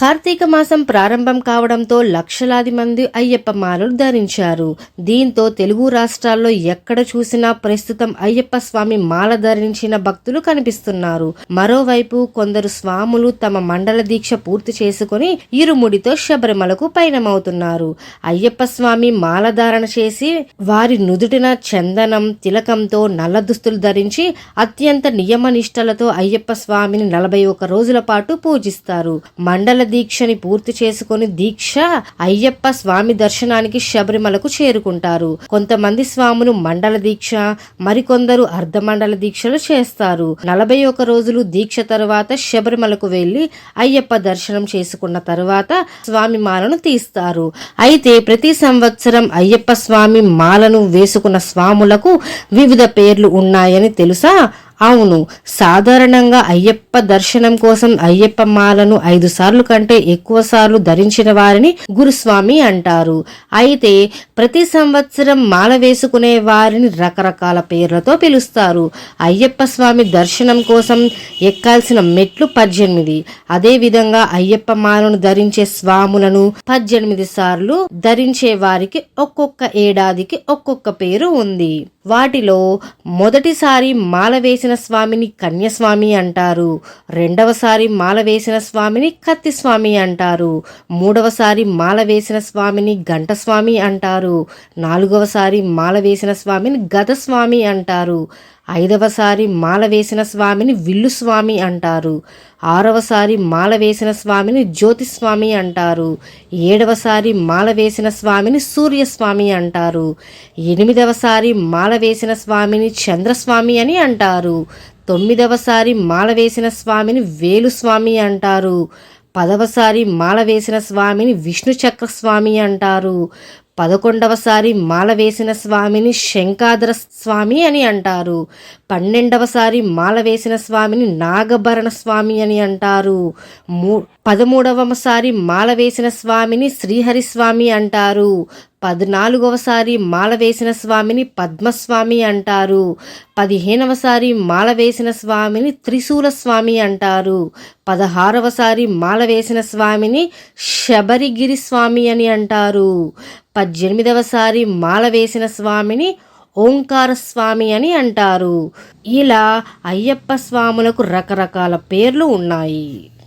కార్తీక మాసం ప్రారంభం కావడంతో లక్షలాది మంది అయ్యప్ప మాలలు ధరించారు. దీంతో తెలుగు రాష్ట్రాల్లో ఎక్కడ చూసినా ప్రస్తుతం అయ్యప్ప స్వామి మాల ధరించిన భక్తులు కనిపిస్తున్నారు. మరోవైపు కొందరు స్వాములు తమ మండల దీక్ష పూర్తి చేసుకుని ఇరుముడితో శబరిమలకు పయనమవుతున్నారు. అయ్యప్ప స్వామి మాల ధారణ చేసి వారి నుదుటిన చందనం తిలకంతో నల్ల దుస్తులు ధరించి అత్యంత నియమనిష్టలతో అయ్యప్ప స్వామిని 41 రోజుల పాటు పూజిస్తారు. మండల దీక్షని పూర్తి చేసుకుని దీక్ష అయ్యప్ప స్వామి దర్శనానికి శబరిమలకు చేరుకుంటారు. కొంతమంది స్వాములు మండల దీక్ష, మరికొందరు అర్ధమండల దీక్షలు చేస్తారు. 41 రోజులు దీక్ష తరువాత శబరిమలకు వెళ్లి అయ్యప్ప దర్శనం చేసుకున్న తరువాత స్వామి మాలను తీస్తారు. అయితే ప్రతి సంవత్సరం అయ్యప్ప స్వామి మాలను వేసుకున్న స్వాములకు వివిధ పేర్లు ఉన్నాయని తెలుసా? అవును, సాధారణంగా అయ్యప్ప దర్శనం కోసం అయ్యప్ప మాలను 5 సార్లు కంటే ఎక్కువ సార్లు ధరించిన వారిని గురుస్వామి అంటారు. అయితే ప్రతి సంవత్సరం మాల వేసుకునే వారిని రకరకాల పేర్లతో పిలుస్తారు. అయ్యప్ప స్వామి దర్శనం కోసం ఎక్కాల్సిన మెట్లు 18. అదేవిధంగా అయ్యప్ప మాలను ధరించే స్వాములను 18 సార్లు ధరించే వారికి ఒక్కొక్క ఏడాదికి ఒక్కొక్క పేరు ఉంది. వాటిలో మొదటిసారి మాల వేసిన స్వామిని కన్యస్వామి అంటారు. రెండవసారి మాల వేసిన స్వామిని కత్తిస్వామి అంటారు. మూడవసారి మాల వేసిన స్వామిని గంటస్వామి అంటారు. నాలుగవసారి మాల వేసిన స్వామిని గదస్వామి అంటారు. 5వసారి మాల వేసిన స్వామిని విల్లుస్వామి అంటారు. 6వసారి మాల వేసిన స్వామిని జ్యోతిస్వామి అంటారు. 7వసారి మాల వేసిన స్వామిని సూర్యస్వామి అంటారు. 8వసారి మాల వేసిన స్వామిని చంద్రస్వామి అని అంటారు. 9వసారి మాల వేసిన స్వామిని వేలుస్వామి అంటారు. 10వసారి మాల వేసిన స్వామిని విష్ణు చక్రస్వామి అంటారు. 11వసారి మాల వేసిన స్వామిని శంఖాధర స్వామి అని అంటారు. 12వసారి మాల వేసిన స్వామిని నాగభరణ స్వామి అని అంటారు. 13వసారి మాల వేసిన స్వామిని శ్రీహరి స్వామి అంటారు. 14వసారి మాల వేసిన స్వామిని పద్మస్వామి అంటారు. 15వసారి మాల వేసిన స్వామిని త్రిశూల స్వామి అంటారు. 16వసారి మాల వేసిన స్వామిని శబరిగిరి స్వామి అని అంటారు. 18వసారి మాల వేసిన స్వామిని ఓంకార స్వామి అని అంటారు. ఇలా అయ్యప్ప స్వాములకు రకరకాల పేర్లు ఉన్నాయి.